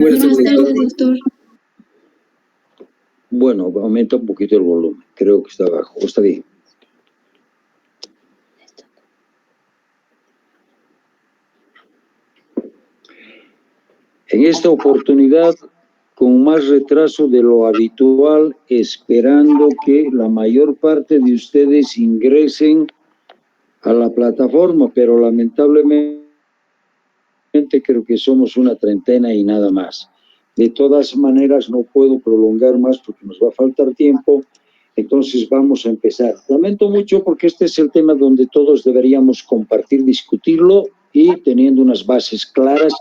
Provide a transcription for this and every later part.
Buenas tardes, doctor. Bueno, aumenta un poquito el volumen. Creo que está bajo. Está bien. En esta oportunidad, con más retraso de lo habitual, esperando que la mayor parte de ustedes ingresen a la plataforma, pero lamentablemente creo que somos una treintena y nada más. De todas maneras, no puedo prolongar más porque nos va a faltar tiempo, entonces vamos a empezar. Lamento mucho porque este es el tema donde todos deberíamos compartir, discutirlo y teniendo unas bases claras,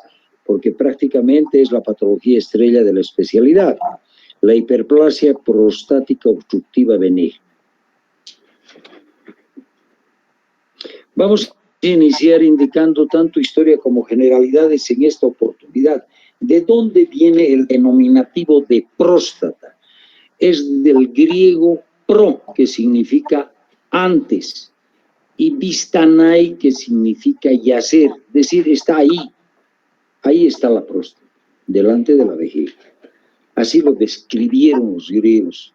porque prácticamente es la patología estrella de la especialidad, la hiperplasia prostática obstructiva benigna. Vamos a iniciar indicando tanto historia como generalidades en esta oportunidad. ¿De dónde viene el denominativo de próstata? Es del griego pro, que significa antes, y vistanai, que significa yacer, es decir, está ahí está la próstata, delante de la vejiga. Así lo describieron los griegos.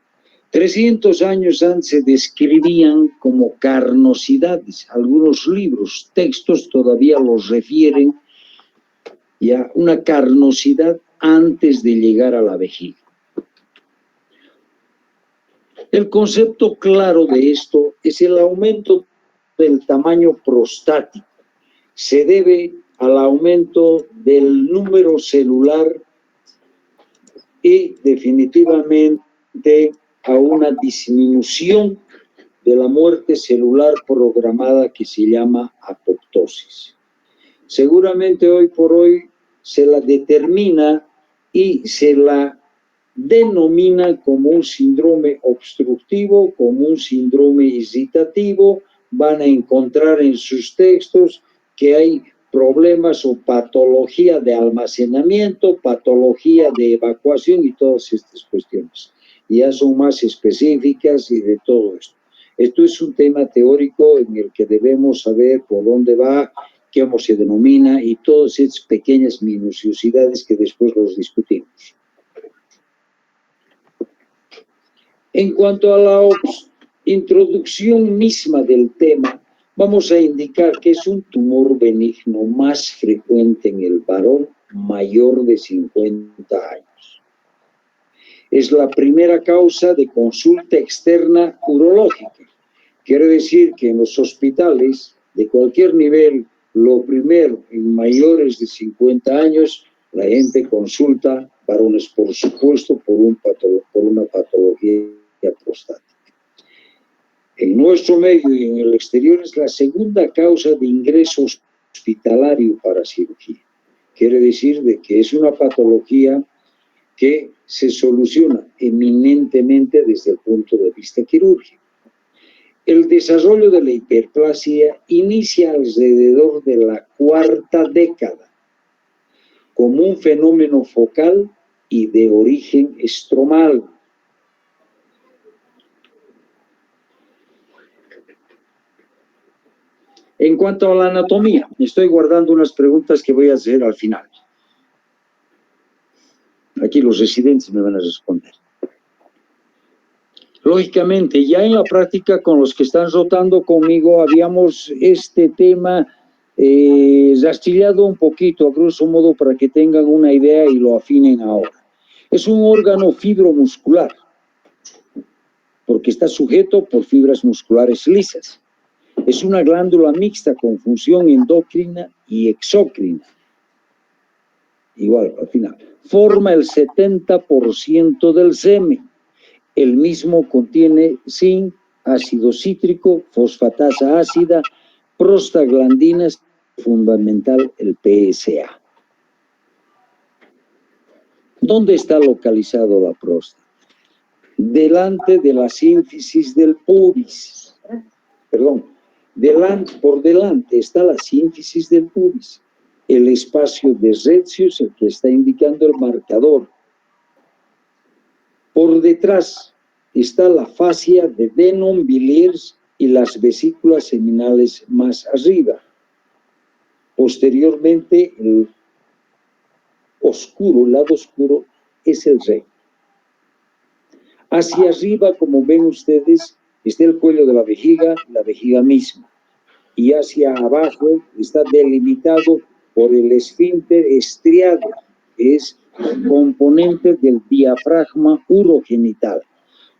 300 años antes se describían como carnosidades. Algunos libros, textos todavía los refieren ya una carnosidad antes de llegar a la vejiga. El concepto claro de esto es el aumento del tamaño prostático. Se debe al aumento del número celular y definitivamente a una disminución de la muerte celular programada que se llama apoptosis. Seguramente hoy por hoy se la determina y se la denomina como un síndrome obstructivo, como un síndrome excitativo. Van a encontrar en sus textos que hay problemas o patología de almacenamiento, patología de evacuación y todas estas cuestiones. Ya son más específicas y de todo esto. Esto es un tema teórico en el que debemos saber por dónde va, cómo se denomina y todas estas pequeñas minuciosidades que después los discutimos. En cuanto a la introducción misma del tema, vamos a indicar que es un tumor benigno más frecuente en el varón mayor de 50 años. Es la primera causa de consulta externa urológica. Quiere decir que en los hospitales de cualquier nivel, lo primero, en mayores de 50 años, la gente consulta, varones por supuesto, por una patología prostática. En nuestro medio y en el exterior es la segunda causa de ingreso hospitalario para cirugía. Quiere decir de que es una patología que se soluciona eminentemente desde el punto de vista quirúrgico. El desarrollo de la hiperplasia inicia alrededor de la cuarta década como un fenómeno focal y de origen estromal. En cuanto a la anatomía, estoy guardando unas preguntas que voy a hacer al final. Aquí los residentes me van a responder. Lógicamente, ya en la práctica con los que están rotando conmigo, habíamos este tema rastillado un poquito, a grosso modo, para que tengan una idea y lo afinen ahora. Es un órgano fibromuscular, porque está sujeto por fibras musculares lisas. Es una glándula mixta con función endocrina y exocrina. Igual, al final. Forma el 70% del semen. El mismo contiene zinc, ácido cítrico, fosfatasa ácida, prostaglandinas, fundamental el PSA. ¿Dónde está localizado la próstata? Delante de la sínfisis del pubis. Perdón. Por delante está la sínfisis del pubis. El espacio de Retzius, el que está indicando el marcador. Por detrás está la fascia de Denon-Villers y las vesículas seminales más arriba. Posteriormente, oscuro, el lado oscuro, es el recto. Hacia arriba, como ven ustedes, está el cuello de la vejiga misma. Y hacia abajo está delimitado por el esfínter estriado, que es componente del diafragma urogenital.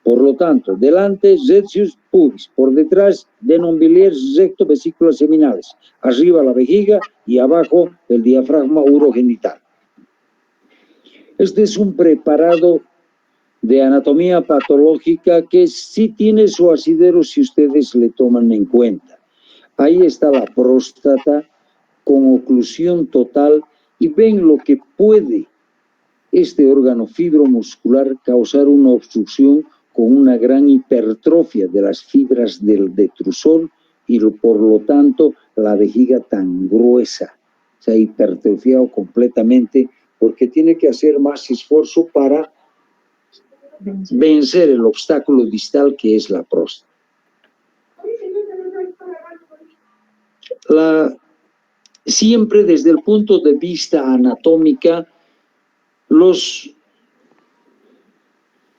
Por lo tanto, delante rectus pubis, por detrás denombiliers recto vesículas seminales, arriba la vejiga y abajo el diafragma urogenital. Este es un preparado de anatomía patológica que sí tiene su asidero si ustedes le toman en cuenta. Ahí está la próstata con oclusión total y ven lo que puede este órgano fibromuscular causar una obstrucción con una gran hipertrofia de las fibras del detrusor y por lo tanto la vejiga tan gruesa. Se ha hipertrofiado completamente porque tiene que hacer más esfuerzo para vencer el obstáculo distal que es la próstata. Siempre desde el punto de vista anatómica, los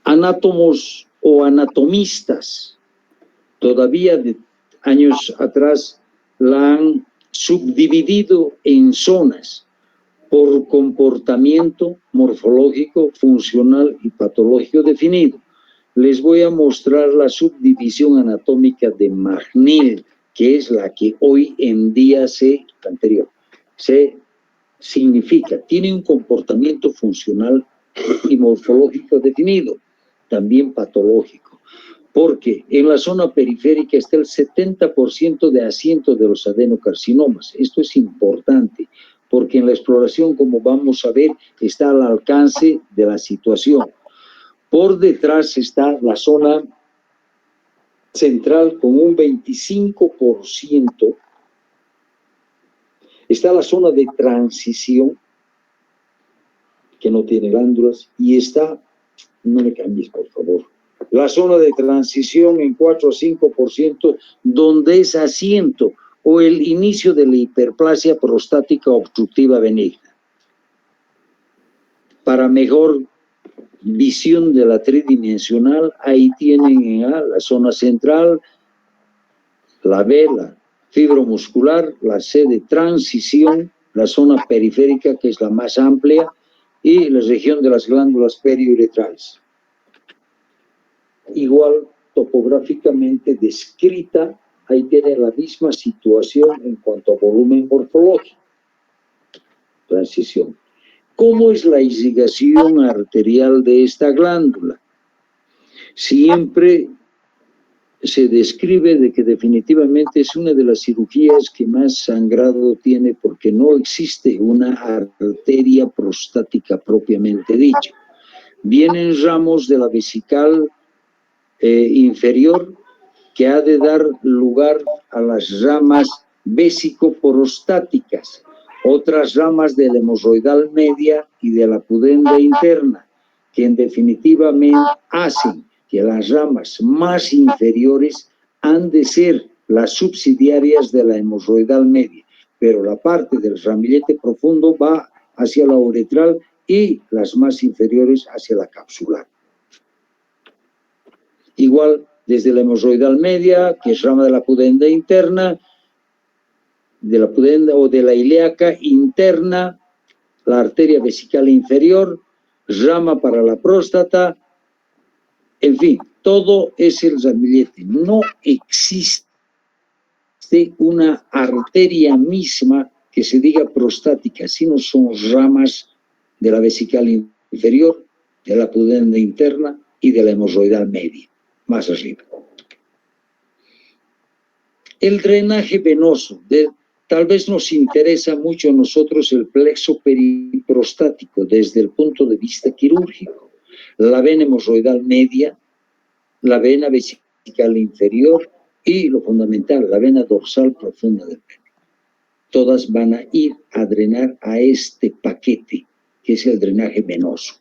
anátomos o anatomistas todavía de años atrás la han subdividido en zonas por comportamiento morfológico, funcional y patológico definido. Les voy a mostrar la subdivisión anatómica de McNeil, que es la que hoy en día se significa, tiene un comportamiento funcional y morfológico definido, también patológico, porque en la zona periférica está el 70% de asiento de los adenocarcinomas. Esto es importante, porque en la exploración, como vamos a ver, está al alcance de la situación. Por detrás está la zona central con un 25%. Está la zona de transición, que no tiene glándulas, y está, no me cambies por favor, la zona de transición en 4 a 5%, donde es asiento o el inicio de la hiperplasia prostática obstructiva benigna. Para mejor visión de la tridimensional, ahí tienen en A la zona central, la B, la fibromuscular, la C de transición, la zona periférica, que es la más amplia, y la región de las glándulas periuretrales. Igual topográficamente descrita, ahí tiene la misma situación en cuanto a volumen morfológico. Transición. ¿Cómo es la irrigación arterial de esta glándula? Siempre se describe de que definitivamente es una de las cirugías que más sangrado tiene porque no existe una arteria prostática propiamente dicha. Vienen ramos de la vesical inferior que ha de dar lugar a las ramas vesicoprostáticas, otras ramas de la hemorroidal media y de la pudenda interna, que en definitiva hacen que las ramas más inferiores han de ser las subsidiarias de la hemorroidal media, pero la parte del ramillete profundo va hacia la uretral y las más inferiores hacia la capsular. Igual desde la hemorroidal media, que es rama de la pudenda interna, de la pudenda o de la ilíaca interna, la arteria vesical inferior, rama para la próstata, en fin, todo es el ramillete. No existe una arteria misma que se diga prostática, sino son ramas de la vesical inferior, de la pudenda interna y de la hemorroidal media, más arriba. El drenaje venoso, tal vez nos interesa mucho a nosotros el plexo periprostático desde el punto de vista quirúrgico. La vena hemorroidal media, la vena vesical inferior y, lo fundamental, la vena dorsal profunda del pene. Todas van a ir a drenar a este paquete, que es el drenaje venoso.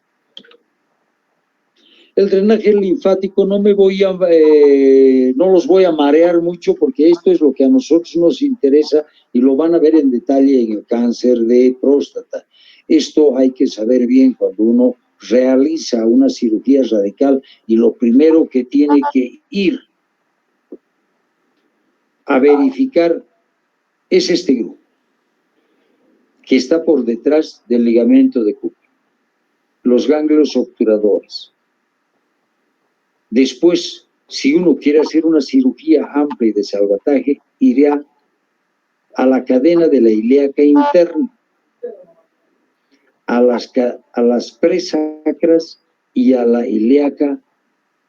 El drenaje linfático no los voy a marear mucho porque esto es lo que a nosotros nos interesa y lo van a ver en detalle en el cáncer de próstata. Esto hay que saber bien cuando uno realiza una cirugía radical y lo primero que tiene que ir a verificar es este grupo que está por detrás del ligamento de Cooper, los ganglios obturadores. Después, si uno quiere hacer una cirugía amplia y de salvataje, irá a la cadena de la ilíaca interna, a las presacras y a la ilíaca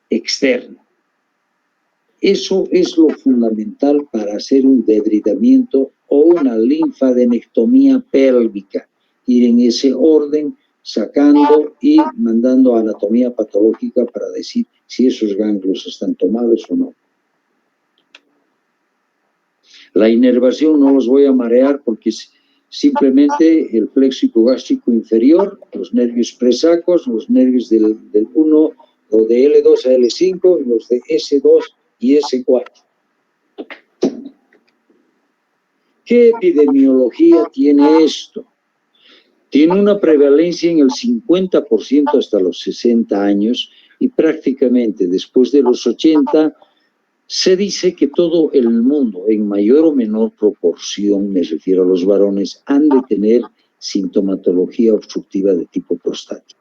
externa. Eso es lo fundamental para hacer un debridamiento o una linfadenectomía pélvica. Ir en ese orden, sacando y mandando anatomía patológica para decir si esos ganglios están tomados o no. La inervación no los voy a marear porque es simplemente el plexo hipogástrico inferior, los nervios presacos, los nervios del 1 o de L2 a L5 y los de S2 y S4. ¿Qué epidemiología tiene esto? Tiene una prevalencia en el 50% hasta los 60 años y prácticamente después de los 80 se dice que todo el mundo, en mayor o menor proporción, me refiero a los varones, han de tener sintomatología obstructiva de tipo prostático.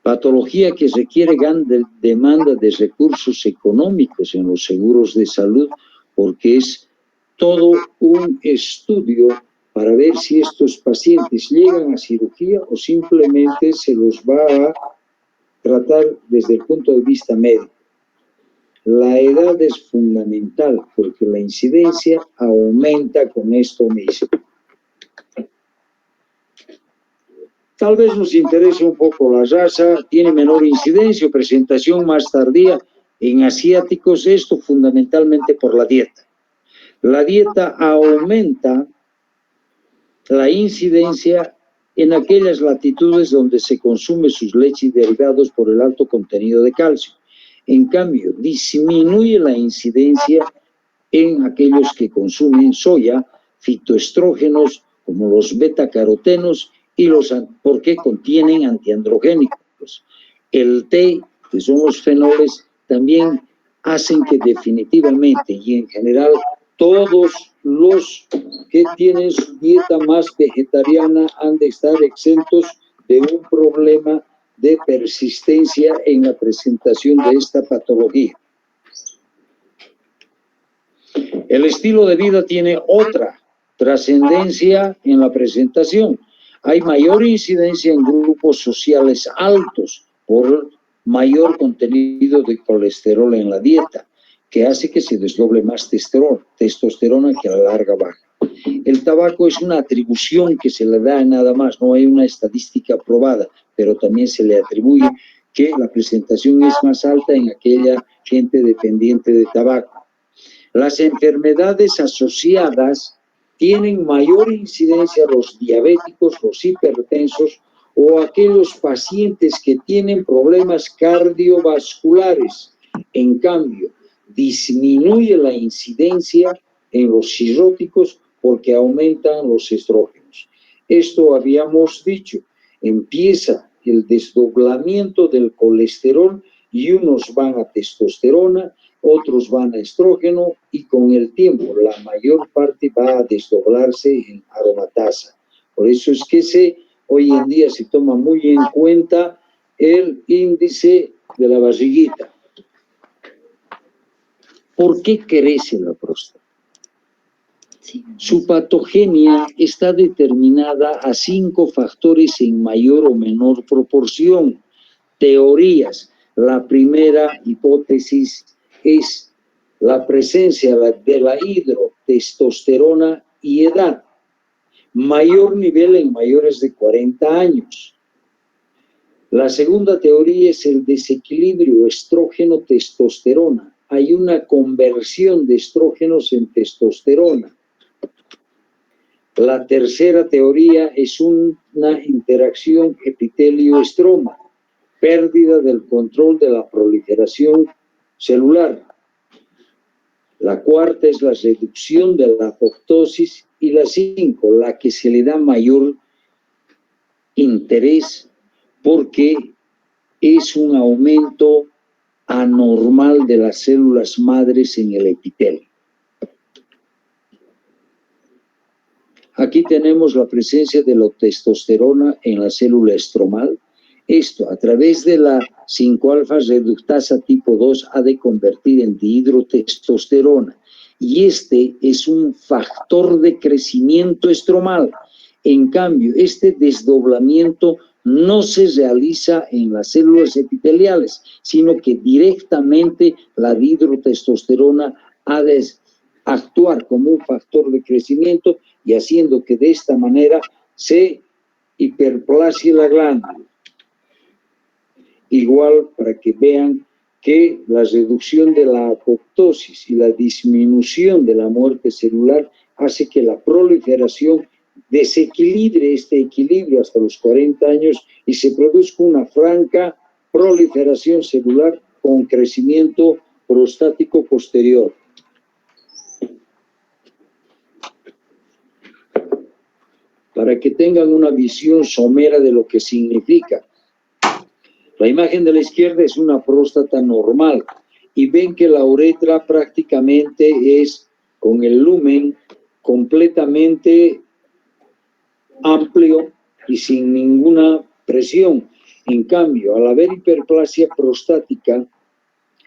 Patología que requiere gran demanda de recursos económicos en los seguros de salud, porque es todo un estudio para ver si estos pacientes llegan a cirugía o simplemente se los va a tratar desde el punto de vista médico. La edad es fundamental porque la incidencia aumenta con esto mismo. Tal vez nos interese un poco la raza, tiene menor incidencia o presentación más tardía en asiáticos, esto fundamentalmente por la dieta. La dieta aumenta la incidencia en aquellas latitudes donde se consume sus leches y derivados por el alto contenido de calcio. En cambio, disminuye la incidencia en aquellos que consumen soya, fitoestrógenos como los betacarotenos y porque contienen antiandrogénicos. El té, que son los fenoles, también hacen que definitivamente y en general todos los que tienen su dieta más vegetariana han de estar exentos de un problema de persistencia en la presentación de esta patología. El estilo de vida tiene otra trascendencia en la presentación. Hay mayor incidencia en grupos sociales altos por mayor contenido de colesterol en la dieta, que hace que se desdoble más testosterona que a la larga baja. El tabaco es una atribución que se le da nada más, no hay una estadística probada, pero también se le atribuye que la presentación es más alta en aquella gente dependiente de tabaco. Las enfermedades asociadas tienen mayor incidencia los diabéticos, los hipertensos o aquellos pacientes que tienen problemas cardiovasculares. En cambio, disminuye la incidencia en los cirróticos porque aumentan los estrógenos. Esto habíamos dicho, empieza el desdoblamiento del colesterol y unos van a testosterona, otros van a estrógeno y con el tiempo la mayor parte va a desdoblarse en aromatasa. Por eso es que hoy en día se toma muy en cuenta el índice de la barriguita. ¿Por qué crece la próstata? Su patogenia está determinada a 5 factores en mayor o menor proporción. Teorías. La primera hipótesis es la presencia de la hidrotestosterona y edad. Mayor nivel en mayores de 40 años. La segunda teoría es el desequilibrio estrógeno-testosterona. Hay una conversión de estrógenos en testosterona. La tercera teoría es una interacción epitelio-estroma. Pérdida del control de la proliferación celular. La cuarta es la reducción de la apoptosis y la 5, la que se le da mayor interés porque es un aumento anormal de las células madres en el epitelio. Aquí tenemos la presencia de la testosterona en la célula estromal. Esto, a través de la 5-alfa reductasa tipo 2, ha de convertir en dihidrotestosterona. Y este es un factor de crecimiento estromal. En cambio, este desdoblamiento no se realiza en las células epiteliales, sino que directamente la dihidrotestosterona ha de actuar como un factor de crecimiento y haciendo que de esta manera se hiperplasie la glándula. Igual para que vean que la reducción de la apoptosis y la disminución de la muerte celular hace que la proliferación desequilibre este equilibrio hasta los 40 años y se produzca una franca proliferación celular con crecimiento prostático posterior. Para que tengan una visión somera de lo que significa. La imagen de la izquierda es una próstata normal y ven que la uretra prácticamente es con el lumen completamente amplio y sin ninguna presión. En cambio, al haber hiperplasia prostática,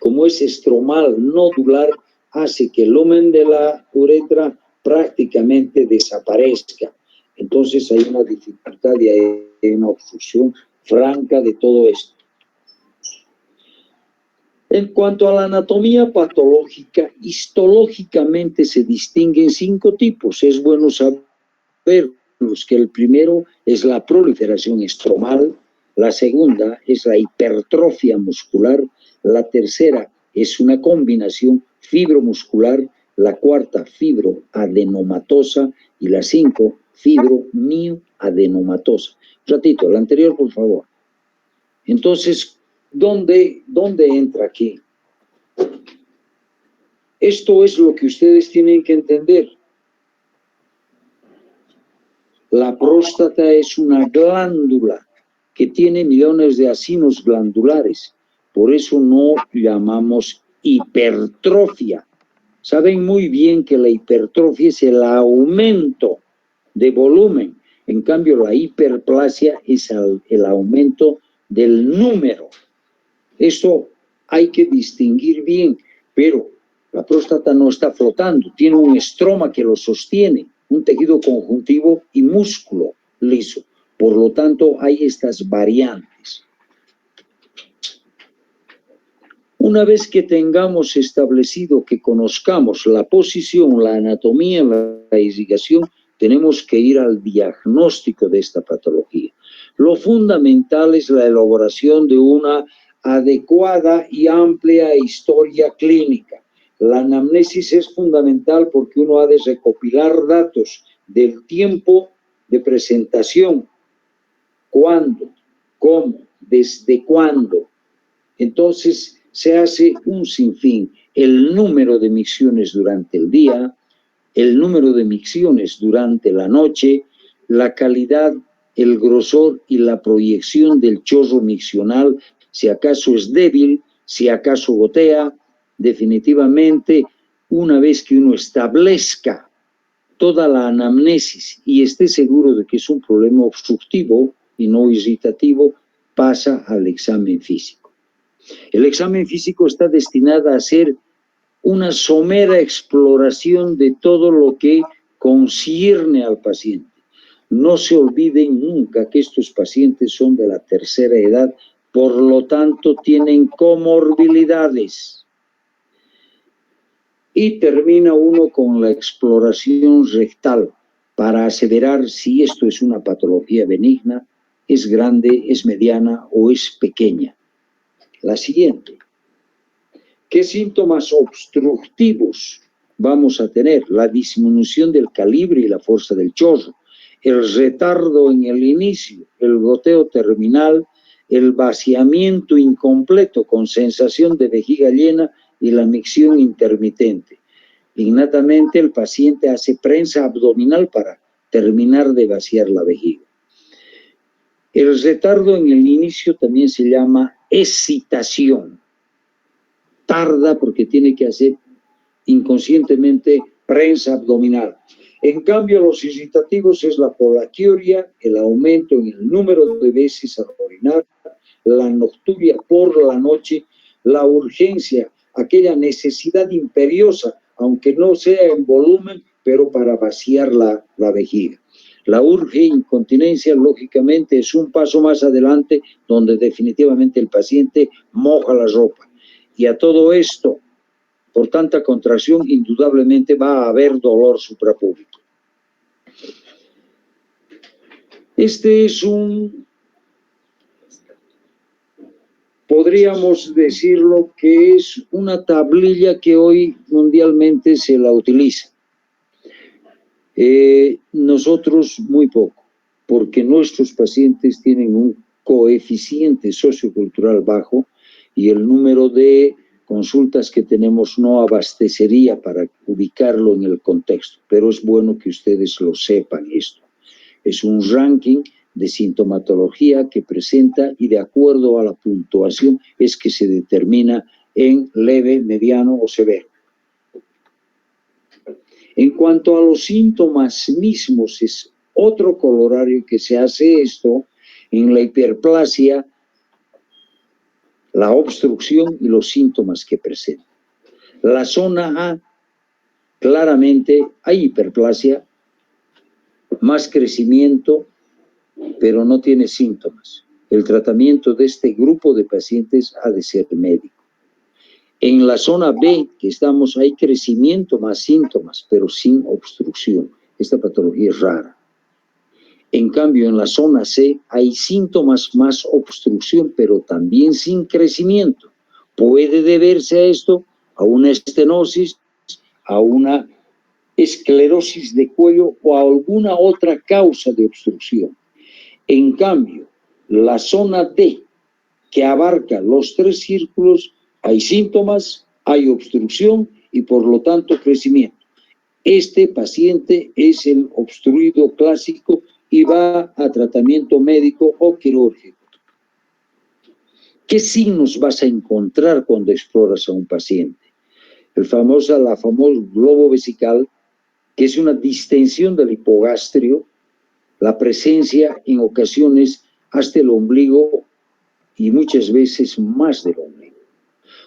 como es estromal nodular, hace que el lumen de la uretra prácticamente desaparezca. Entonces hay una dificultad y hay una obstrucción franca de todo esto. En cuanto a la anatomía patológica, histológicamente se distinguen 5 tipos. Es bueno saberlos, que el primero es la proliferación estromal, la segunda es la hipertrofia muscular, la tercera es una combinación fibromuscular, la cuarta fibroadenomatosa y la 5 fibromioadenomatosa. Un ratito, la anterior por favor. Entonces, ¿dónde entra aquí? Esto es lo que ustedes tienen que entender. La próstata es una glándula que tiene millones de acinos glandulares. Por eso no llamamos hipertrofia. Saben muy bien que la hipertrofia es el aumento de volumen. En cambio, la hiperplasia es el aumento del número. Esto hay que distinguir bien, pero la próstata no está flotando, tiene un estroma que lo sostiene, un tejido conjuntivo y músculo liso. Por lo tanto, hay estas variantes. Una vez que tengamos establecido, que conozcamos la posición, la anatomía, la irrigación, tenemos que ir al diagnóstico de esta patología. Lo fundamental es la elaboración de una adecuada y amplia historia clínica. La anamnesis es fundamental porque uno ha de recopilar datos del tiempo de presentación, cuándo, cómo, desde cuándo. Entonces se hace un sinfín, el número de micciones durante el día, el número de micciones durante la noche, la calidad, el grosor y la proyección del chorro miccional, si acaso es débil, si acaso gotea. Definitivamente, una vez que uno establezca toda la anamnesis y esté seguro de que es un problema obstructivo y no irritativo, pasa al examen físico. El examen físico está destinado a ser una somera exploración de todo lo que concierne al paciente. No se olviden nunca que estos pacientes son de la tercera edad, por lo tanto tienen comorbilidades. Y termina uno con la exploración rectal para aseverar si esto es una patología benigna, es grande, es mediana o es pequeña. La siguiente. ¿Qué síntomas obstructivos vamos a tener? La disminución del calibre y la fuerza del chorro, el retardo en el inicio, el goteo terminal, el vaciamiento incompleto con sensación de vejiga llena y la micción intermitente. Innatamente el paciente hace prensa abdominal para terminar de vaciar la vejiga. El retardo en el inicio también se llama excitación. Tarda porque tiene que hacer inconscientemente prensa abdominal. En cambio, los excitativos es la polaquiuria, el aumento en el número de veces al orinar, la nocturia por la noche, la urgencia, aquella necesidad imperiosa, aunque no sea en volumen, pero para vaciar la vejiga. La urge incontinencia, lógicamente, es un paso más adelante donde definitivamente el paciente moja la ropa. Y a todo esto, por tanta contracción, indudablemente va a haber dolor suprapúbico. Este es podríamos decirlo que es una tablilla que hoy mundialmente se la utiliza. Nosotros muy poco, porque nuestros pacientes tienen un coeficiente sociocultural bajo y el número de consultas que tenemos no abastecería para ubicarlo en el contexto, pero es bueno que ustedes lo sepan esto. Es un ranking de sintomatología que presenta y de acuerdo a la puntuación es que se determina en leve, mediano o severo. En cuanto a los síntomas mismos, es otro colorario que se hace esto en la hiperplasia, la obstrucción y los síntomas que presenta. La zona A, claramente hay hiperplasia, más crecimiento, pero no tiene síntomas. El tratamiento de este grupo de pacientes ha de ser médico. En la zona B, que estamos, hay crecimiento más síntomas, pero sin obstrucción. Esta patología es rara. En cambio, en la zona C hay síntomas más obstrucción, pero también sin crecimiento. Puede deberse a esto, a una estenosis, a una esclerosis de cuello o a alguna otra causa de obstrucción. En cambio, la zona D, que abarca los tres círculos, hay síntomas, hay obstrucción y por lo tanto crecimiento. Este paciente es el obstruido clásico y va a tratamiento médico o quirúrgico. ¿Qué signos vas a encontrar cuando exploras a un paciente? La famosa globo vesical, que es una distensión del hipogastrio, la presencia en ocasiones hasta el ombligo y muchas veces más del ombligo.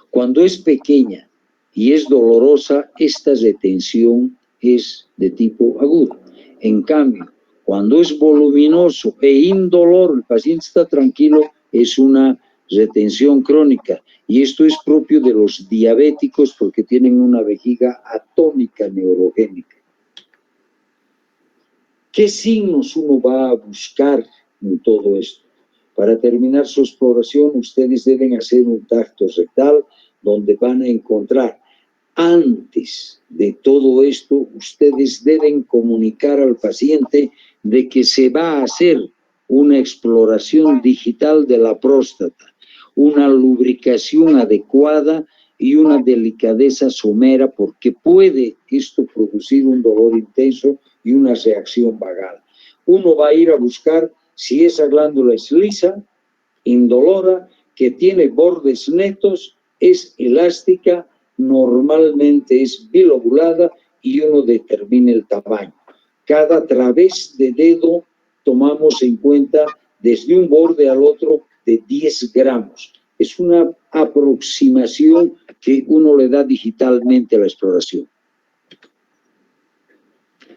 Cuando es pequeña y es dolorosa, esta retención es de tipo agudo. En cambio, cuando es voluminoso e indolor, el paciente está tranquilo, es una retención crónica. Y esto es propio de los diabéticos porque tienen una vejiga atónica neurogénica. ¿Qué signos uno va a buscar en todo esto? Para terminar su exploración, ustedes deben hacer un tacto rectal donde van a encontrar, antes de todo esto, ustedes deben comunicar al paciente de que se va a hacer una exploración digital de la próstata, una lubricación adecuada y una delicadeza somera, porque puede esto producir un dolor intenso y una reacción vagal. Uno va a ir a buscar si esa glándula es lisa, indolora, que tiene bordes netos, es elástica, normalmente es bilobulada y uno determina el tamaño. Cada través de dedo tomamos en cuenta desde un borde al otro de 10 gramos. Es una aproximación que uno le da digitalmente a la exploración.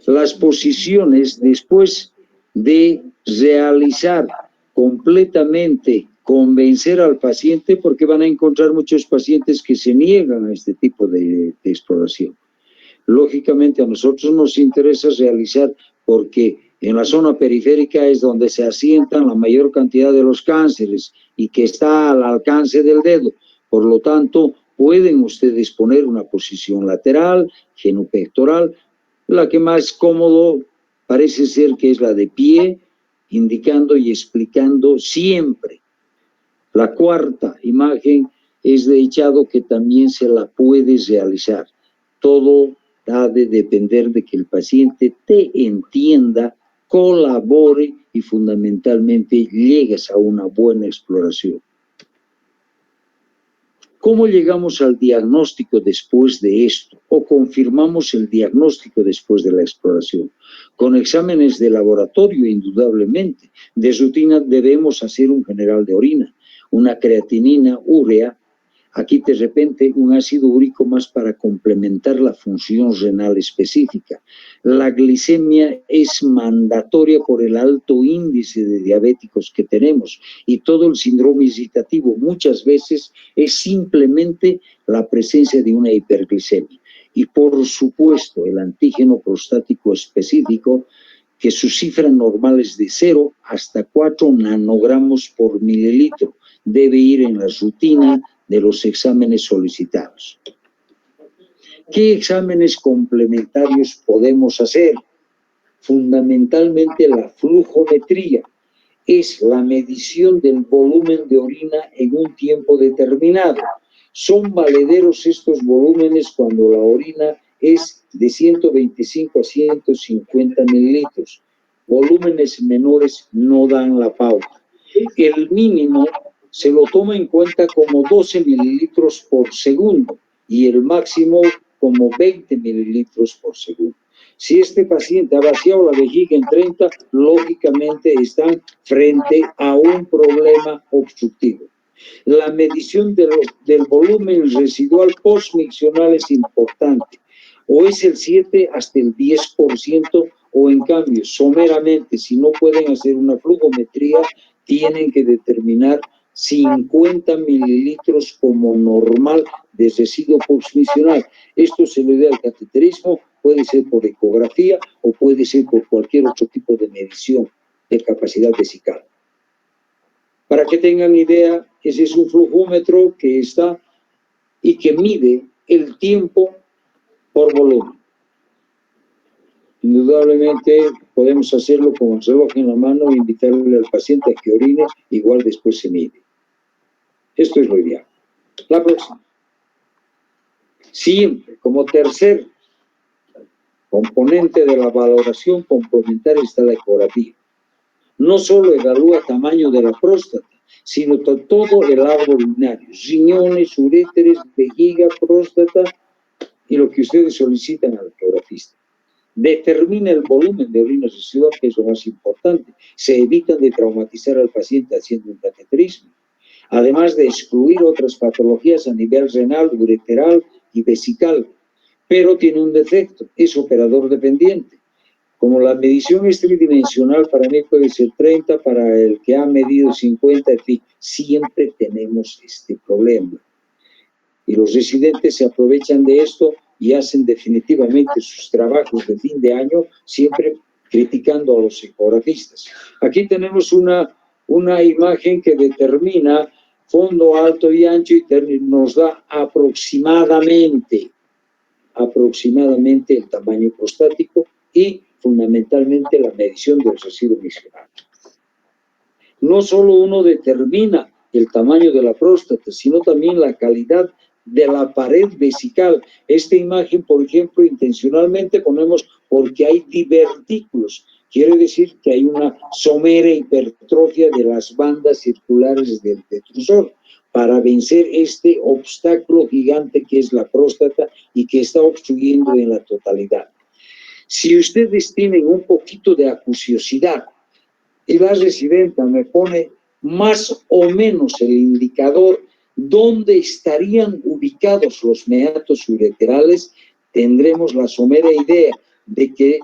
Las posiciones después de realizar completamente, convencer al paciente, porque van a encontrar muchos pacientes que se niegan a este tipo de exploración. Lógicamente a nosotros nos interesa realizar porque en la zona periférica es donde se asientan la mayor cantidad de los cánceres y que está al alcance del dedo. Por lo tanto, pueden ustedes poner una posición lateral, genupectoral, la que más cómodo parece ser que es la de pie, indicando y explicando siempre. La cuarta imagen es de echado que también se la puede realizar. Todo ha de depender de que el paciente te entienda, colabore y fundamentalmente llegas a una buena exploración. ¿Cómo llegamos al diagnóstico después de esto? ¿O confirmamos el diagnóstico después de la exploración? Con exámenes de laboratorio, indudablemente. De rutina debemos hacer un general de orina, una creatinina, urea. Aquí de repente un ácido úrico más para complementar la función renal específica. La glicemia es mandatoria por el alto índice de diabéticos que tenemos y todo el síndrome irritativo muchas veces es simplemente la presencia de una hiperglicemia. Y por supuesto el antígeno prostático específico, que su cifra normal es de 0 hasta 4 nanogramos por mililitro. Debe ir en la rutina de los exámenes solicitados. ¿Qué exámenes complementarios podemos hacer? Fundamentalmente la flujometría. Es la medición del volumen de orina en un tiempo determinado. Son valederos estos volúmenes cuando la orina es de 125 a 150 mililitros. Volúmenes menores no dan la pauta. El mínimo se lo toma en cuenta como 12 mililitros por segundo y el máximo como 20 mililitros por segundo. Si este paciente ha vaciado la vejiga en 30, lógicamente están frente a un problema obstructivo. La medición del volumen residual postmiccional es importante. O es el 7 hasta el 10%, o en cambio, someramente, si no pueden hacer una flujometría, tienen que determinar 50 mililitros como normal de residuo postmiccional. Esto se le da al cateterismo, puede ser por ecografía o puede ser por cualquier otro tipo de medición de capacidad vesical. Para que tengan idea, ese es un flujúmetro que está y que mide el tiempo por volumen. Indudablemente podemos hacerlo con el reloj en la mano e invitarle al paciente a que orine, igual después se mide. Esto es lo ideal. La próxima. Siempre, como tercer componente de la valoración complementaria está la ecografía. No solo evalúa tamaño de la próstata, sino todo el árbol urinario, riñones, uréteres, vejiga, próstata y lo que ustedes solicitan al ecografista. Determina el volumen de orina residual, que es lo más importante. Se evitan de traumatizar al paciente haciendo un cateterismo. Además de excluir otras patologías a nivel renal, ureteral y vesical. Pero tiene un defecto, es operador dependiente. Como la medición es tridimensional, para mí puede ser 30, para el que ha medido 50, en fin, siempre tenemos este problema. Y los residentes se aprovechan de esto y hacen definitivamente sus trabajos de fin de año, siempre criticando a los ecografistas. Aquí tenemos una imagen que determina fondo alto y ancho y nos da aproximadamente el tamaño prostático y fundamentalmente la medición del residuo misional. No solo uno determina el tamaño de la próstata, sino también la calidad de la pared vesical. Esta imagen, por ejemplo, intencionalmente ponemos porque hay divertículos. Quiere decir que hay una somera hipertrofia de las bandas circulares del detrusor para vencer este obstáculo gigante que es la próstata y que está obstruyendo en la totalidad. Si ustedes tienen un poquito de acuciosidad y la residenta me pone más o menos el indicador donde estarían ubicados los meatos ureterales, tendremos la somera idea de que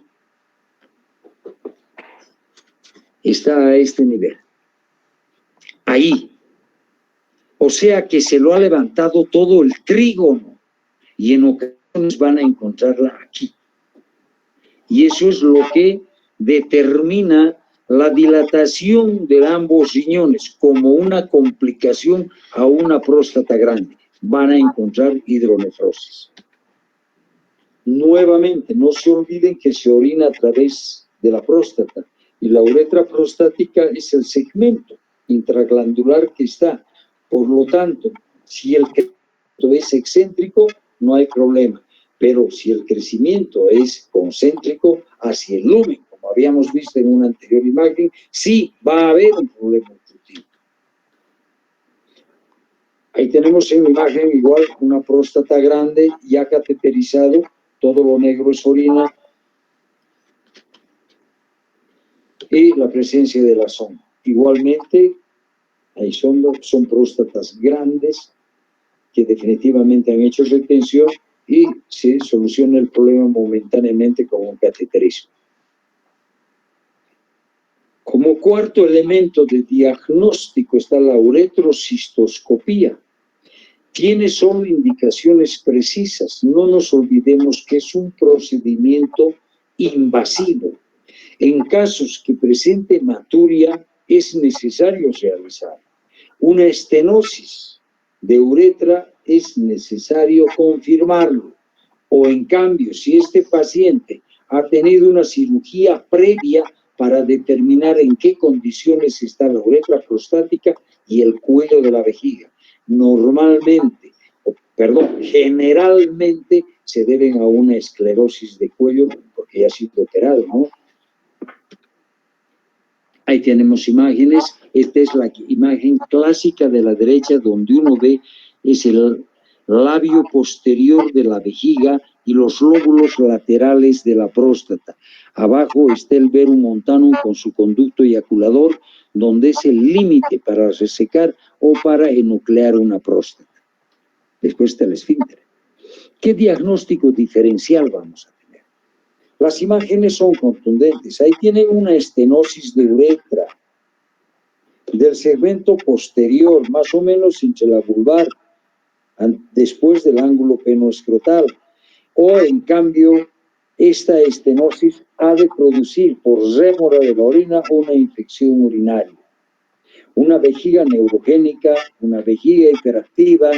está a este nivel. Ahí. O sea que se lo ha levantado todo el trígono y en ocasiones van a encontrarla aquí. Y eso es lo que determina la dilatación de ambos riñones como una complicación a una próstata grande. Van a encontrar hidronefrosis. Nuevamente, no se olviden que se orina a través de la próstata y la uretra prostática es el segmento intraglandular que está. Por lo tanto, si el crecimiento es excéntrico, no hay problema. Pero si el crecimiento es concéntrico hacia el lumen, como como habíamos visto en una anterior imagen, sí va a haber un problema obstructivo. Ahí tenemos en la imagen igual una próstata grande, ya cateterizado, todo lo negro es orina, y la presencia de la sonda. Igualmente, hay son próstatas grandes que definitivamente han hecho retención y se soluciona el problema momentáneamente con un cateterismo. Como cuarto elemento de diagnóstico está la uretrocistoscopía. Tiene solo indicaciones precisas. No nos olvidemos que es un procedimiento invasivo. En casos que presente hematuria, es necesario realizar una estenosis de uretra, es necesario confirmarlo. O en cambio, si este paciente ha tenido una cirugía previa para determinar en qué condiciones está la uretra prostática y el cuello de la vejiga. Generalmente se deben a una esclerosis de cuello porque ya ha sido operado, ¿no? Ahí tenemos imágenes. Esta es la imagen clásica de la derecha, donde uno ve es el labio posterior de la vejiga y los lóbulos laterales de la próstata. Abajo está el verum montanum con su conducto eyaculador, donde es el límite para resecar o para enuclear una próstata. Después está el esfínter. ¿Qué diagnóstico diferencial vamos a tener? Las imágenes son contundentes. Ahí tienen una estenosis de uretra del segmento posterior, más o menos entre la vulvar, después del ángulo penoescrotal. O, en cambio, esta estenosis ha de producir por rémora de la orina una infección urinaria. Una vejiga neurogénica, una vejiga hiperactiva,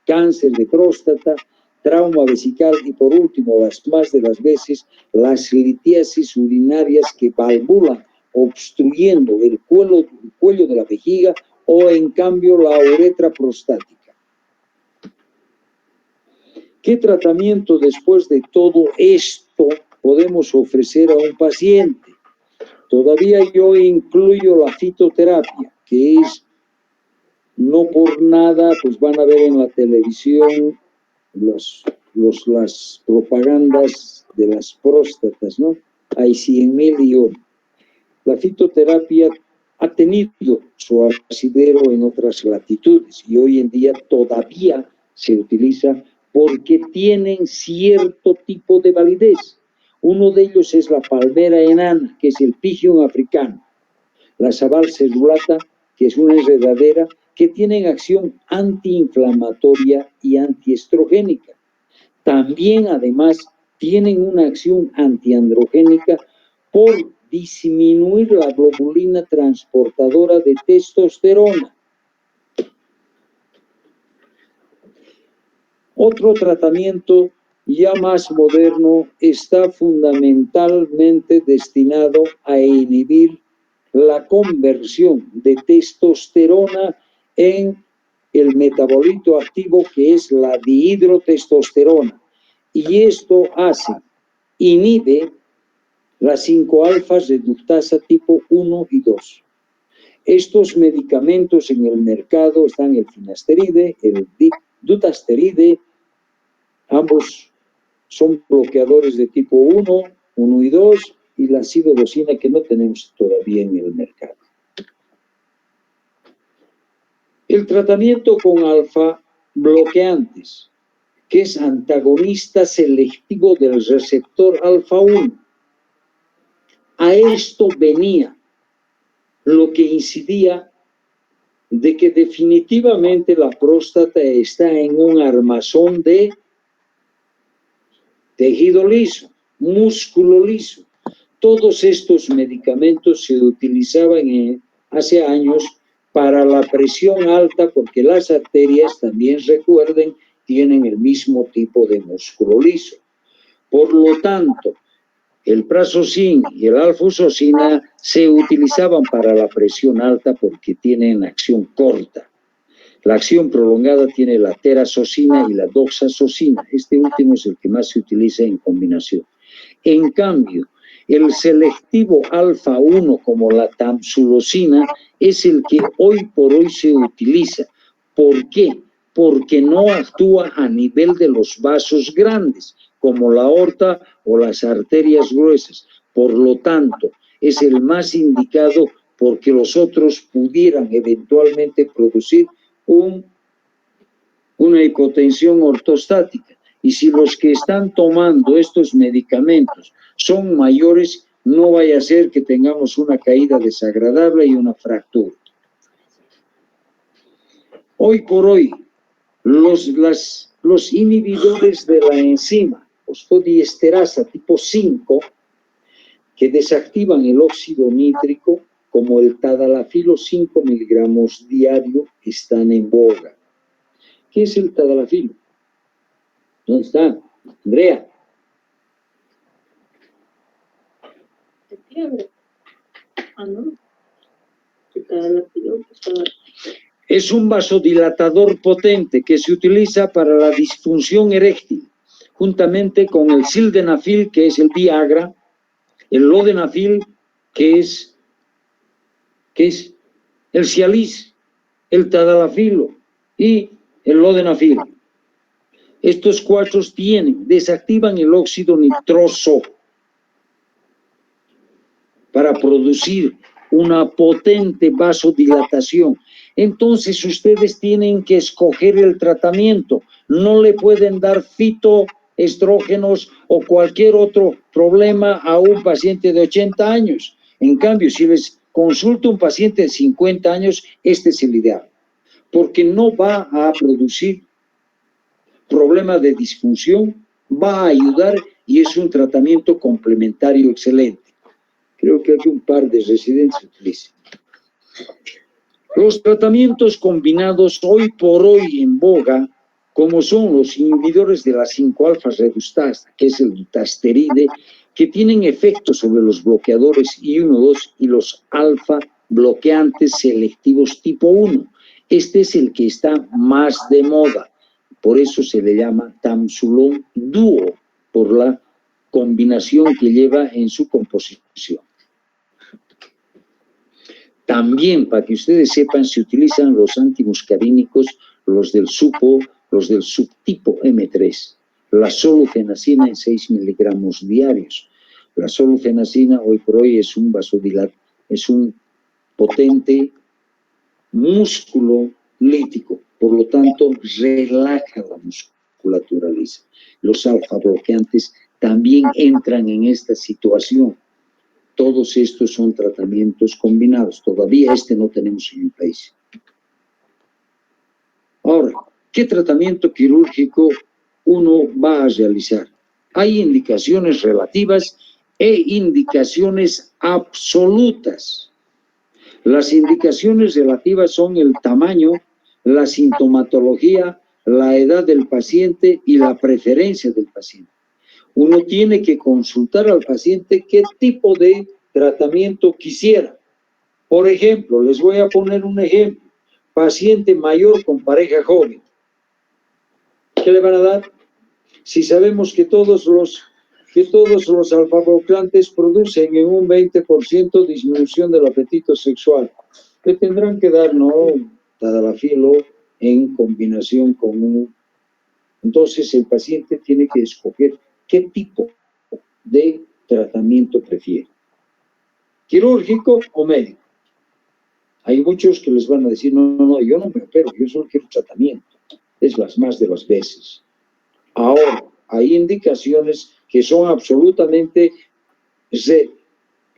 cáncer de próstata, trauma vesical y, por último, las más de las veces, las litiasis urinarias que valvulan, obstruyendo el cuello de la vejiga o, en cambio, la uretra prostática. ¿Qué tratamiento después de todo esto podemos ofrecer a un paciente? Todavía yo incluyo la fitoterapia, que es, no por nada, pues van a ver en la televisión las propagandas de las próstatas, ¿no? Hay 100,000 y uno. La fitoterapia ha tenido su asidero en otras latitudes y hoy en día todavía se utiliza porque tienen cierto tipo de validez. Uno de ellos es la palmera enana, que es el pigeon africano, la sabal cellulata, que es una enredadera, que tienen acción antiinflamatoria y antiestrogénica. También, además, tienen una acción antiandrogénica por disminuir la globulina transportadora de testosterona. Otro tratamiento ya más moderno está fundamentalmente destinado a inhibir la conversión de testosterona en el metabolito activo, que es la dihidrotestosterona. Y esto inhibe las 5-alfas reductasa tipo 1 y 2. Estos medicamentos en el mercado están el finasteride, el dutasteride, ambos son bloqueadores de tipo 1, 1 y 2, y la silodoxina, que no tenemos todavía en el mercado. El tratamiento con alfa bloqueantes, que es antagonista selectivo del receptor alfa 1. A esto venía lo que incidía de que definitivamente la próstata está en un armazón de tejido liso, músculo liso. Todos estos medicamentos se utilizaban hace años para la presión alta, porque las arterias, también recuerden, tienen el mismo tipo de músculo liso. Por lo tanto, el prazosin y el alfuzoxina se utilizaban para la presión alta porque tienen acción corta. La acción prolongada tiene la terazocina y la doxazocina. Este último es el que más se utiliza en combinación. En cambio, El selectivo alfa 1 como la tamsulosina es el que hoy por hoy se utiliza. ¿Por qué? Porque no actúa a nivel de los vasos grandes, como la aorta o las arterias gruesas. Por lo tanto, es el más indicado porque los otros pudieran eventualmente producir una hipotensión ortostática. Y si los que están tomando estos medicamentos son mayores, no vaya a ser que tengamos una caída desagradable y una fractura. Hoy por hoy, los inhibidores de la enzima fosfodiesterasa tipo 5, que desactivan el óxido nítrico, como el tadalafilo 5 miligramos diario, están en boga. ¿Qué es el tadalafilo? ¿Dónde está? Andrea. Es un vasodilatador potente que se utiliza para la disfunción eréctil, juntamente con el sildenafil, que es el Viagra, el lodenafil, que es el Cialis, el tadalafilo y el lodenafil. Estos cuatro desactivan el óxido nitroso para producir una potente vasodilatación. Entonces ustedes tienen que escoger el tratamiento. No le pueden dar fitoestrógenos o cualquier otro problema a un paciente de 80 años. En cambio, si les consulta un paciente de 50 años, este es el ideal, porque no va a producir problema de disfunción, va a ayudar y es un tratamiento complementario excelente. Creo que aquí un par de residentes utilizan. Los tratamientos combinados hoy por hoy en boga, como son los inhibidores de la 5-alfa-redustasa, que es el dutasteride, que tienen efectos sobre los bloqueadores I1-2 y los alfa bloqueantes selectivos tipo 1. Este es el que está más de moda. Por eso se le llama Tamsulón dúo, por la combinación que lleva en su composición. También, para que ustedes sepan, se utilizan los antimuscarínicos, los del supo, los del subtipo M3, la solufenacina en 6 miligramos diarios. La solufenacina hoy por hoy es un vasodilatador, es un potente músculo lítico, por lo tanto relaja la musculatura lisa. Los alfa bloqueantes también entran en esta situación. Todos estos son tratamientos combinados. Todavía no tenemos en el país. Ahora, ¿qué tratamiento quirúrgico uno va a realizar? Hay indicaciones relativas e indicaciones absolutas. Las indicaciones relativas son el tamaño, la sintomatología, la edad del paciente y la preferencia del paciente. Uno tiene que consultar al paciente qué tipo de tratamiento quisiera. Por ejemplo, les voy a poner un ejemplo. Paciente mayor con pareja joven. ¿Qué le van a dar? Si sabemos que todos los alfa-bloqueantes producen en un 20% disminución del apetito sexual. ¿Qué tendrán que dar? No, tadalafilo en combinación con un... Entonces el paciente tiene que escoger qué tipo de tratamiento prefiere. ¿Quirúrgico o médico? Hay muchos que les van a decir, no, yo no me opero, yo solo quiero tratamiento. Es las más de las veces. Ahora, hay indicaciones que son absolutamente,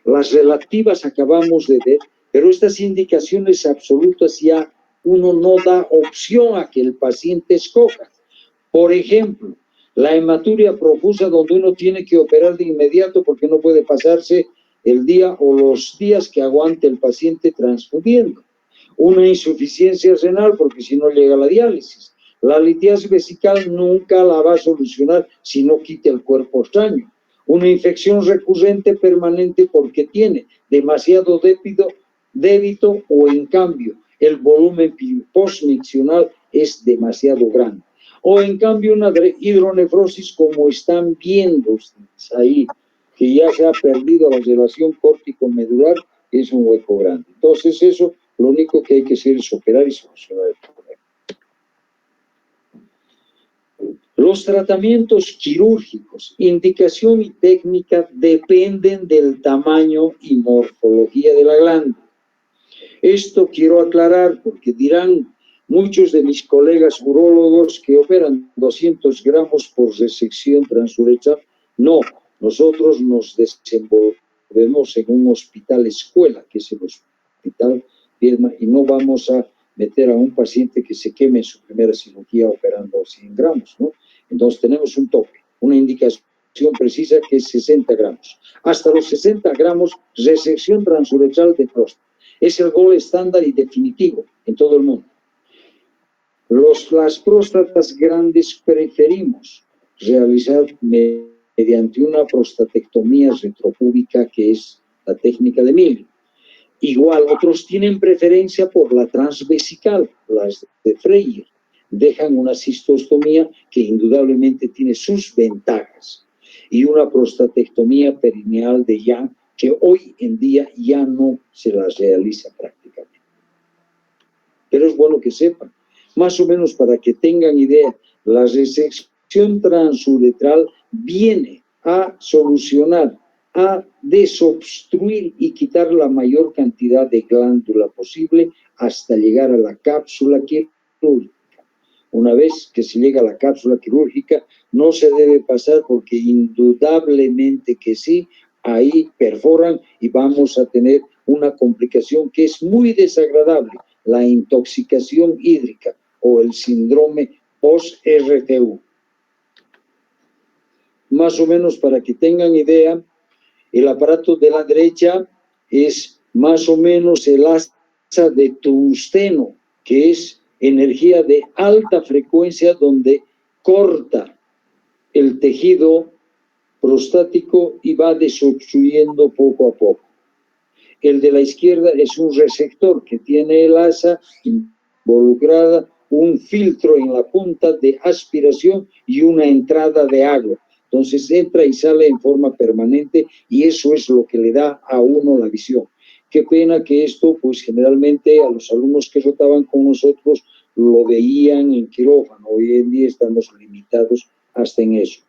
las relativas acabamos de ver, pero estas indicaciones absolutas ya uno no da opción a que el paciente escoja. Por ejemplo, la hematuria profusa, donde uno tiene que operar de inmediato porque no puede pasarse el día o los días que aguante el paciente transfundiendo. Una insuficiencia renal, porque si no llega la diálisis. La litiasis vesical nunca la va a solucionar si no quita el cuerpo extraño. Una infección recurrente permanente porque tiene demasiado débito o en cambio el volumen postmiccional es demasiado grande. O en cambio una hidronefrosis como están viendo ustedes ahí. que ya se ha perdido la relación córtico-medular, es un hueco grande. Entonces eso, lo único que hay que hacer es operar y solucionar el problema. Los tratamientos quirúrgicos, indicación y técnica dependen del tamaño y morfología de la glándula. Esto quiero aclarar porque dirán muchos de mis colegas urólogos que operan 200 gramos por resección transurethral. No, nosotros nos desenvolvemos en un hospital escuela, que es el hospital Viedma, y no vamos a meter a un paciente que se queme en su primera cirugía operando 100 gramos, ¿no? Entonces tenemos un tope, una indicación precisa que es 60 gramos. Hasta los 60 gramos, resección transurethral de próstata. Es el gol estándar y definitivo en todo el mundo. Las próstatas grandes preferimos realizar mediante una prostatectomía retropúbica, que es la técnica de Miller. Igual, otros tienen preferencia por la transvesical, las de Freyer. Dejan una cistostomía que indudablemente tiene sus ventajas y una prostatectomía perineal de Young, que hoy en día ya no se las realiza prácticamente. Pero es bueno que sepan, más o menos para que tengan idea, la resección transuretral viene a solucionar, a desobstruir y quitar la mayor cantidad de glándula posible hasta llegar a la cápsula quirúrgica. Una vez que se llega a la cápsula quirúrgica, no se debe pasar porque indudablemente que sí, ahí perforan y vamos a tener una complicación que es muy desagradable, la intoxicación hídrica o el síndrome post-RTU. Más o menos para que tengan idea, el aparato de la derecha es más o menos el asa de tungsteno, que es energía de alta frecuencia donde corta el tejido prostático y va desobstruyendo poco a poco. El de la izquierda es un receptor que tiene el asa involucrada, un filtro en la punta de aspiración y una entrada de agua. Entonces entra y sale en forma permanente y eso es lo que le da a uno la visión. Qué pena que esto, pues generalmente a los alumnos que rotaban con nosotros lo veían en quirófano. Hoy en día estamos limitados hasta en eso.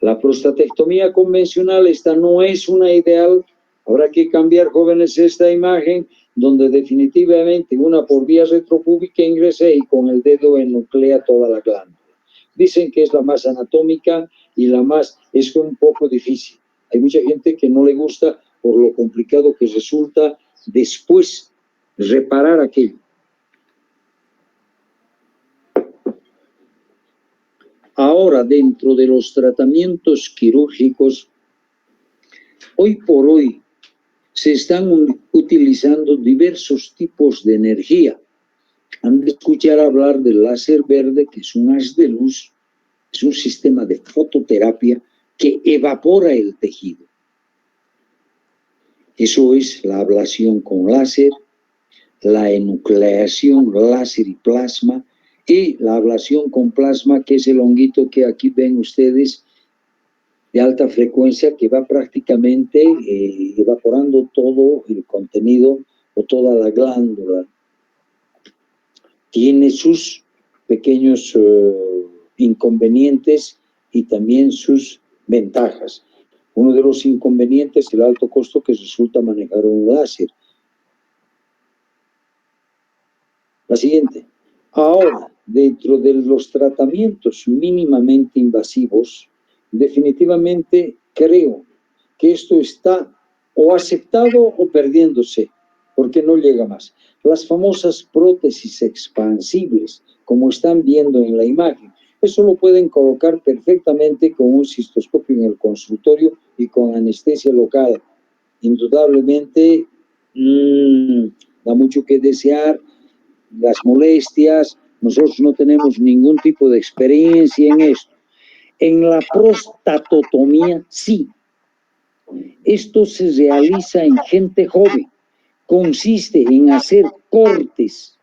La prostatectomía convencional, esta no es una ideal. Habrá que cambiar, jóvenes, esta imagen donde definitivamente una por vía retropúbica ingresa y con el dedo enuclea toda la glándula. Dicen que es la más anatómica y la más, es un poco difícil. Hay mucha gente que no le gusta por lo complicado que resulta después reparar aquello. Ahora, dentro de los tratamientos quirúrgicos, hoy por hoy se están utilizando diversos tipos de energía. Han de escuchar hablar del láser verde, que es un haz de luz, es un sistema de fototerapia que evapora el tejido. Eso es la ablación con láser, la enucleación láser y plasma, y la ablación con plasma, que es el honguito que aquí ven ustedes, de alta frecuencia, que va prácticamente evaporando todo el contenido o toda la glándula. Tiene sus pequeños inconvenientes y también sus ventajas. Uno de los inconvenientes es el alto costo que resulta manejar un láser. La siguiente. Ahora, dentro de los tratamientos mínimamente invasivos, definitivamente creo que esto está o aceptado o perdiéndose, porque no llega más. Las famosas prótesis expansibles, como están viendo en la imagen, eso lo pueden colocar perfectamente con un cistoscopio en el consultorio y con anestesia local. Indudablemente, da mucho que desear, las molestias, nosotros no tenemos ningún tipo de experiencia en esto. En la prostatotomía, sí. Esto se realiza en gente joven. Consiste en hacer cortes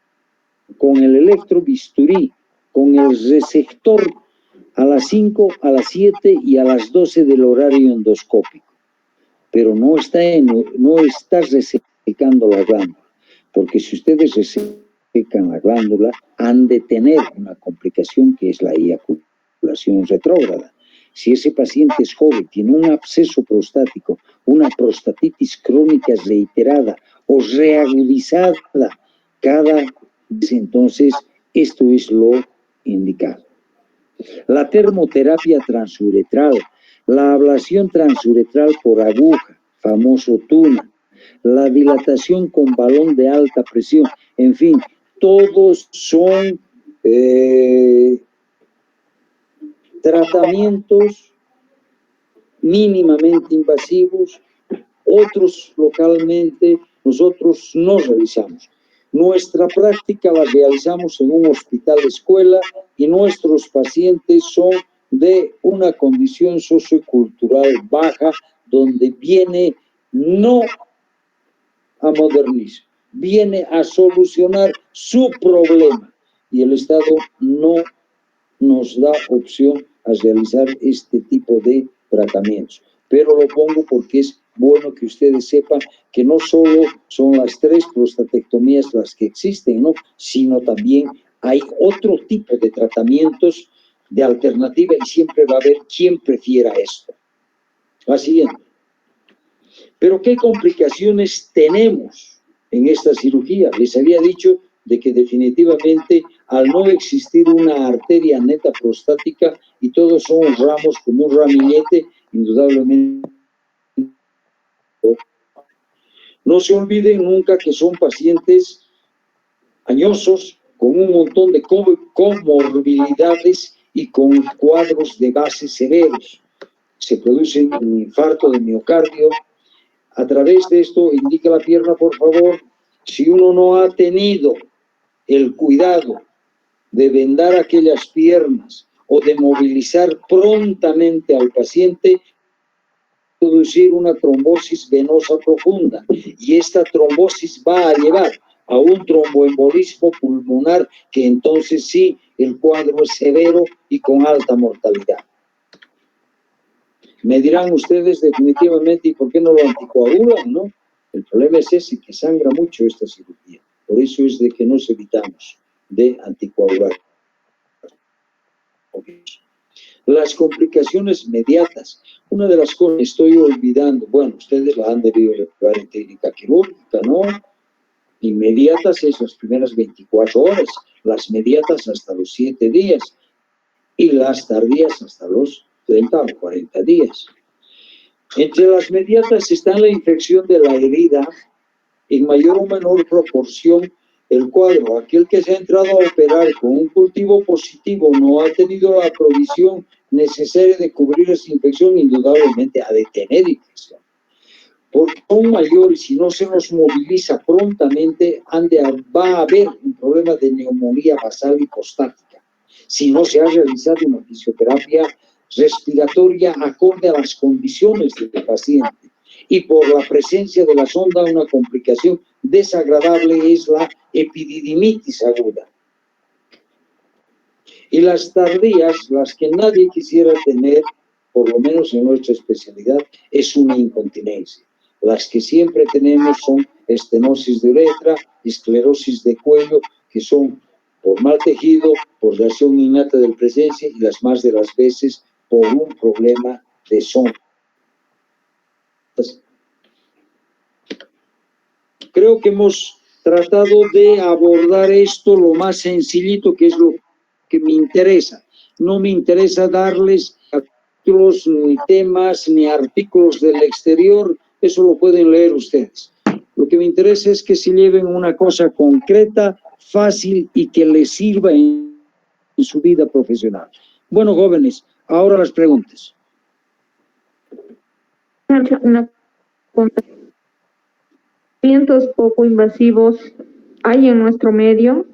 con el electrobisturí, con el receptor a las 5, a las 7 y a las 12 del horario endoscópico. Pero no estás resecando la glándula, porque si ustedes resecan la glándula, han de tener una complicación que es la eyaculación retrógrada. Si ese paciente es joven, tiene un absceso prostático, una prostatitis crónica reiterada o reagudizada cada vez, entonces esto es lo indicado. La termoterapia transuretral, la ablación transuretral por aguja, famoso TUNA, la dilatación con balón de alta presión, en fin, todos son tratamientos mínimamente invasivos, otros localmente nosotros no realizamos. Nuestra práctica la realizamos en un hospital escuela y nuestros pacientes son de una condición sociocultural baja, donde viene no a modernizar, viene a solucionar su problema y el Estado no nos da opción a realizar este tipo de tratamientos. Pero lo pongo porque es bueno que ustedes sepan que no solo son las 3 prostatectomías las que existen, ¿no? Sino también hay otro tipo de tratamientos de alternativa y siempre va a haber quien prefiera esto. La siguiente. Pero ¿qué complicaciones tenemos en esta cirugía? Les había dicho de que definitivamente al no existir una arteria neta prostática y todos son ramos como un ramillete, indudablemente. No se olviden nunca que son pacientes añosos con un montón de comorbilidades y con cuadros de base severos. Se produce un infarto de miocardio. A través de esto, indica la pierna, por favor, si uno no ha tenido el cuidado de vendar aquellas piernas o de movilizar prontamente al paciente, producir una trombosis venosa profunda y esta trombosis va a llevar a un tromboembolismo pulmonar que entonces sí, el cuadro es severo y con alta mortalidad. Me dirán ustedes definitivamente, ¿y por qué no lo anticoagulan, no? El problema es ese, que sangra mucho esta cirugía. Por eso es de que nos evitamos de anticoagular. Las complicaciones mediatas. Una de las cosas que estoy olvidando, bueno, ustedes la han debido llevar en técnica quirúrgica, ¿no? Inmediatas es las primeras 24 horas, las mediatas hasta los 7 días y las tardías hasta los 30 o 40 días. Entre las mediatas está la infección de la herida, en mayor o menor proporción el cuadro. Aquel que se ha entrado a operar con un cultivo positivo no ha tenido la provisión necesaria de cubrir esa infección, indudablemente ha de tener infección. Porque son mayores, si no se nos moviliza prontamente, va a haber un problema de neumonía basal hipostática. Si no se ha realizado una fisioterapia respiratoria acorde a las condiciones del paciente. Y por la presencia de la sonda, una complicación desagradable es la epididimitis aguda. Y las tardías, las que nadie quisiera tener, por lo menos en nuestra especialidad, es una incontinencia. Las que siempre tenemos son estenosis de uretra, esclerosis de cuello, que son por mal tejido, por reacción innata del presencia y las más de las veces por un problema de sonda. Creo que hemos tratado de abordar esto lo más sencillito, que es lo que me interesa. No me interesa darles capítulos, ni temas, ni artículos del exterior, eso lo pueden leer ustedes. Lo que me interesa es que se lleven una cosa concreta, fácil y que les sirva en su vida profesional. Bueno, jóvenes, ahora las preguntas. Tratamientos poco invasivos hay en nuestro medio.